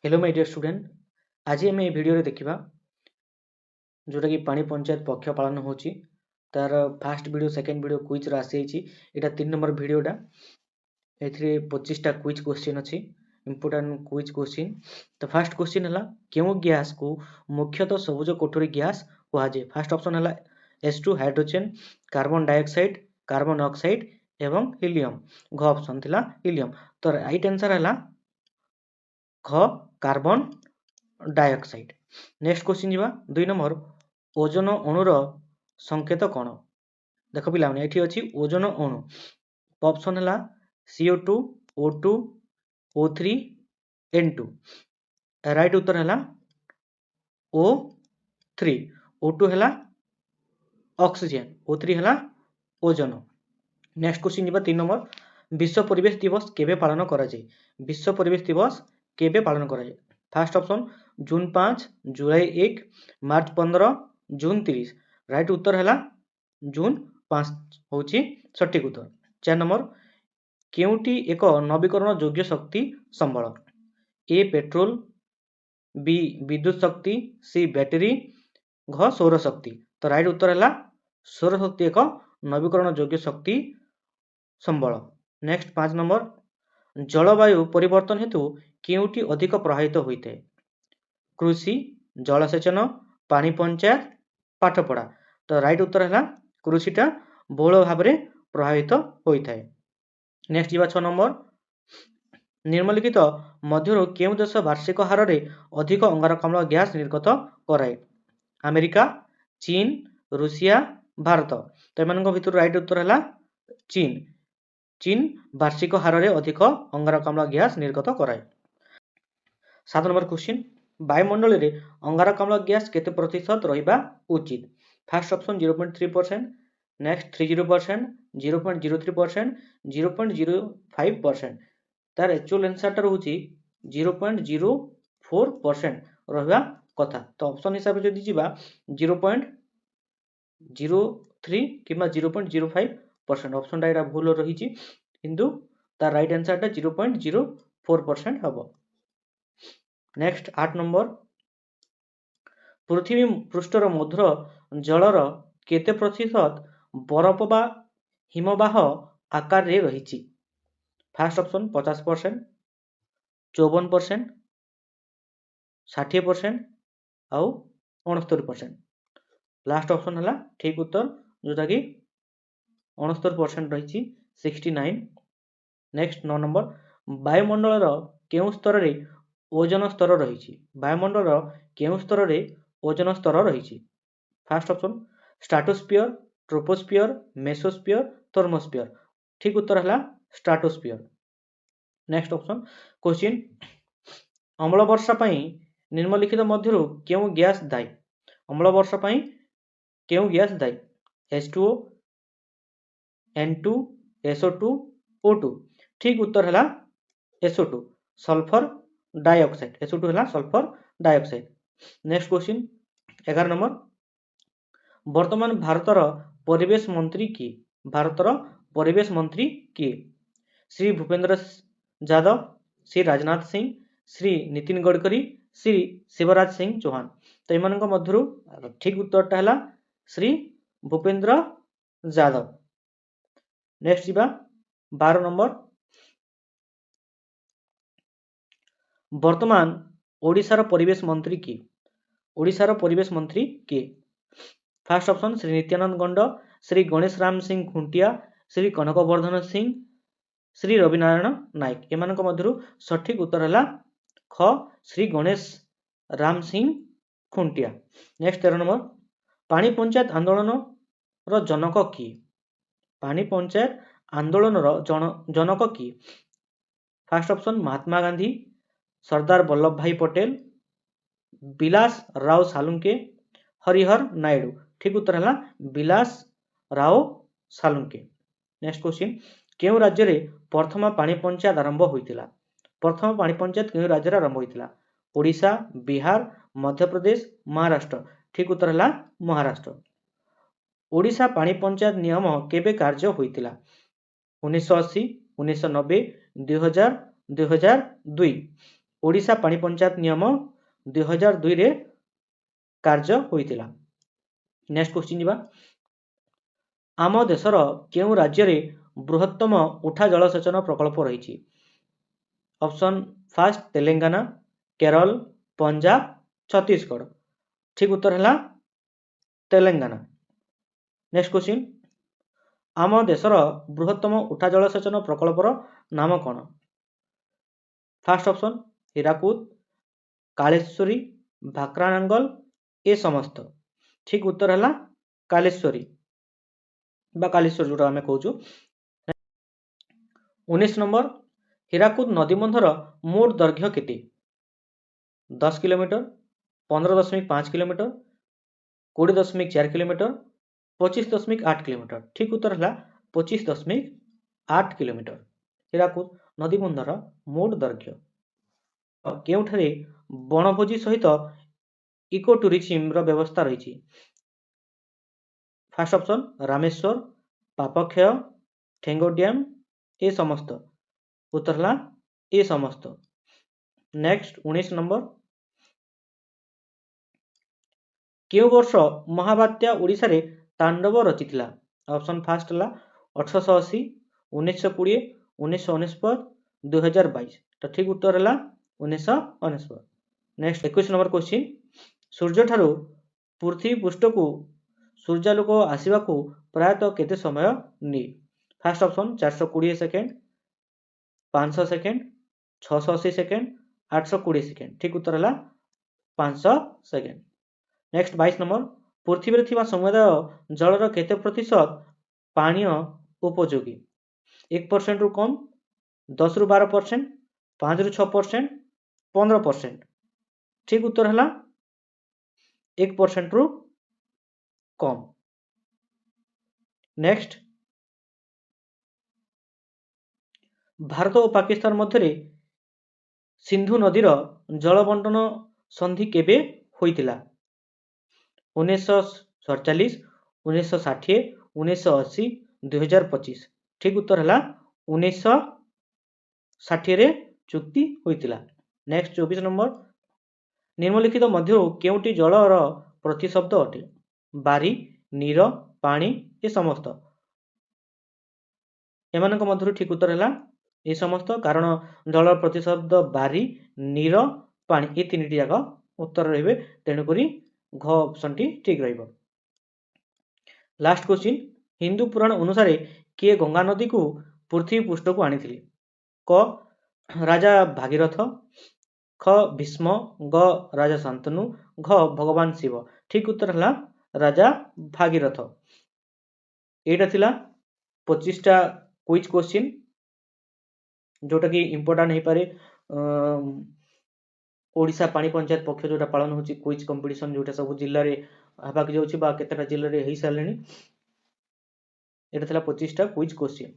Hello my dear student आज आम video देखा जोटा कि पानी पंचायत पक्ष पालन होची तार fast video second video quiz आसी यहाँ 3 नंबर वीडियोटा ए 25टा क्विज क्वेश्चन अच्छी इंपोर्टेंट क्विज क्वेश्चन। तो फास्ट क्वेश्चन है क्यों गैस को मुख्यतः सबुज कोठरी गैस कहुए। फास्ट ऑप्शन है H2 hydrogen, carbon dioxide, carbon oxide एवं हीलियम। घ ऑप्शन थिला हीलियम। तो राइट आंसर है ख कार्बन डाइऑक्साइड। नेक्स्ट क्वेश्चन जीवा 2 नंबर ओजोन अणुर संकेत कौन। देख पिला ये अच्छी ओजोन अणु ऑप्शन है CO2, O2, O3, N2। Right उत्तर है O3। O2 है ऑक्सीजन, O3 है ओजोन। नेक्स्ट क्वेश्चन जीवा 3 नंबर विश्व परिवेश दिवस केबे पालन करा जाय। विश्व परिवेश दिवस केबे पालन करा जाय। फास्ट ऑप्शन जून 5, जुलाई 1, मार्च 15, जून 30। राइट उत्तर है जून 5 होची सठिक उत्तर। 4 नंबर केउटी एक नवीकरण योग्य शक्ति संबल। ए पेट्रोल, बी विद्युत शक्ति, सी बैटरी, घ सौर शक्ति। तो राइट उत्तर है सौर शक्ति एक नवीकरण योग्य शक्ति संबल। नेक्स्ट 5 नंबर जलवायु परिवर्तन हेतु केउटी अधिक प्रभावित होता है। कृषि, जलसेचन, पानी पंचायत, पाठपढ़ा। तो राइट उत्तर है कृषिटा बहुल भाव में प्रभावित होता है। नेक्स्ट जीवा 6 नंबर निम्नलिखित मध्य केउं देश वार्षिक हार में अधिक अंगारकाम्ल गैस निर्गत कराए। अमेरिका, चीन, रूसिया, भारत। तो एम भर राइट उत्तर है चीन। चीन वार्षिक हार में अधिक अंगारकाम्ल गैस निर्गत कराए। 7 नंबर क्वेश्चन वायुमंडल में अंगारकाम्ल गैस केते प्रतिशत रहिबा उचित। Fast option 0.3%, next 30%, 0.03%, 0.05%। तार एक्चुअल आंसर रोचे 0.04% रहिबा कथा। तो ऑप्शन हिसाब से जदि जीवा 0.03 किंबा 0.05% ऑप्शन टा भूल रही किंतु तार राइट आंसर टा 0.04% हम। नेक्स्ट 8 नंबर पृथ्वी पृष्ठर मधुर जलर केते प्रतिशत बरफ बा हिमबाह आकार रे रही। फास्ट ऑप्शन 50%, 54%, 60% आउ 69%। लास्ट ऑप्शन है ठीक उत्तर जोटा कि 69% रही 69। नेक्स्ट 9 नंबर वायुमंडल केउं स्तर रे ओजोन स्तर रही। वायुमंडल केउं स्तर रे ओजोन स्तर रही। Fast option stratosphere, troposphere, mesosphere, thermosphere. ठीक उत्तर है स्ट्राटोस्फीयर। नेक्स्ट ऑप्शन क्वेश्चन अम्ल वर्षा निम्नलिखित मध्य क्यों गैस दायी। अम्ल वर्षा क्यों gas दायी। H2O, N2, SO2, O2। ठीक उत्तर है SO2 सल्फर डाइऑक्साइड। SO2 है sulphur dioxide. Next question 11 number वर्तमान भारतर परिवेश मंत्री किए। भारतर परिवेश मंत्री किए। श्री भूपेंद्र यादव, श्री राजनाथ सिंह, श्री नितिन गडकरी, श्री शिवराज सिंह चौहान। तो इन मध्य ठीक उत्तर है श्री भूपेंद्र यादव। नेक्स्ट जीवा 12 नंबर वर्तमान ओडिशार परिवेश मंत्री किए। ओडिशार परिवेश मंत्री किए। फास्ट ऑप्शन श्री नित्यानंद गंड, श्री गणेश राम सिंह खुंटिया, श्री कनकवर्धन सिंह, श्री रविनारायण नायक। एम मध्य सठिक उत्तर है ख श्री गणेश राम सिंह खुंटिया। नेक्स्ट 13 नंबर पानी पंचायत आंदोलन जनक किए। पानी पंचायत आंदोलन जनक किए। फास्ट ऑप्शन महात्मा गांधी, सरदार वल्लभ भाई पटेल, बिलास राव सालुंके, हरिहर नायडू। ठीक उत्तर है बिलास राव सालुंके। नेक्स्ट क्वेश्चन केउं राज्य रे प्रथम पानी पंचायत आरंभ होइतिला। प्रथम पानी पंचायत केउं राज्य रे आरंभ होइतिला। ओडिशा, बिहार, मध्य प्रदेश, महाराष्ट्र। ठीक उत्तर है महाराष्ट्र। ओडिशा पानी पंचायत नियम केबे कार्य होइतिला। 1980, 1990, 2000, 2002। ओडिशा पाणी पंचायत नियम 2002 रे कार्य होइतिला। नेक्स्ट क्वेश्चन जीवा। आम देशर केउ राज्य रे बृहत्तम उठा जलसेचन प्रकल्प रही? Option first Telangana, Kerala, Punjab, Chhattisgarh. ठीक उत्तर है तेलंगाना। Next question. आम देशर बृहत्तम उठा जलसेचन प्रकल्पर नाम कौन? फर्स्ट ऑप्शन हीराकुद, कालेश्वरी, भाक्रानांगल, ए समस्त। ठीक उत्तर है कालेश्वरी बा कालेश्वर जोटा आम कहूँ। 19 नंबर। हीराकुद नदीबंधर मोट दैर्घ्य केते? 10 किलोमीटर, 15.5 किलोमीटर, 20.4 किलोमीटर, 25.8 किलोमीटर। ठीक उत्तर है 25.8 किलोमीटर। हीराकुद नदीबंधर मोट दैर्घ्य। केउठारे बनभोजी सहित इको टूरिज्म व्यवस्था रही? फर्स्ट ऑप्शन रामेश्वर, पापक्षय, ठेंगो डैम, ए समस्त। उत्तर है ए समस्त। Next 19 number. केउ वर्ष महाबात्या ओडिशा रे तांडव रचिथिला? ऑप्शन फर्स्ट है 1880, 1920, 1949, 2022। तो ठीक उत्तर है 1949। Next 21 number question. सूर्य ठारू पृथ्वी पृष्ठ को सूर्यालोक आसवाक प्रायतः केते समय निये? First option 420 second, 500 second, 680 second, 820 second. ठीक उत्तर है 500 सेकेंड। Next 22 number. पृथ्वी रे थिबा समुदाय जलर केते प्रतिशत पानीय उपयोगी? 1% रु कम, 10 रु 12%, 5 रु 6%, 15%। ठीक उत्तर है 1% रु कम। नेक्स्ट भारत और पाकिस्तान मध्य सिंधु नदीर जल बंटन संधि केबे होइतिला? 1947, 1960, 1980, 2025। ठीक उत्तर है 1960 रे चुक्ति होइतिला। Next 24 number. निम्नलिखित मध्य केउटी जलर प्रतिशब्द अटे? बारी, नीर, पानी, ए समस्त। एमानक मध्य ठीक उत्तर है ए समस्त, कारण जलर प्रतिशब्द बारी, नीर, पानी ए तीन जाक उत्तर रहिबे। तेणुक घ ऑप्शन टी ठीक रहिबो। Last question. हिंदू पुराण अनुसार किए गंगा नदी को पृथ्वी पृष्ठ को आनी? क राजा भागीरथ, ख भीष्म, ग राजा शांतनु, घ भगवान शिव। ठीक उत्तर है राजा भागीरथ। एटा थिला 25टा क्विज क्वेश्चन जोटा कि इंपोर्टेंट हो पारे। ओडिशा पाणी पंचायत पक्ष जोटा पालन होची क्विज कंपटीशन जोटा सब जिल्ला रे हबाक जाउची बा केतेटा जिल्ला रे हेई सारलेनी। एटा थिला 25टा क्विज क्वेश्चन।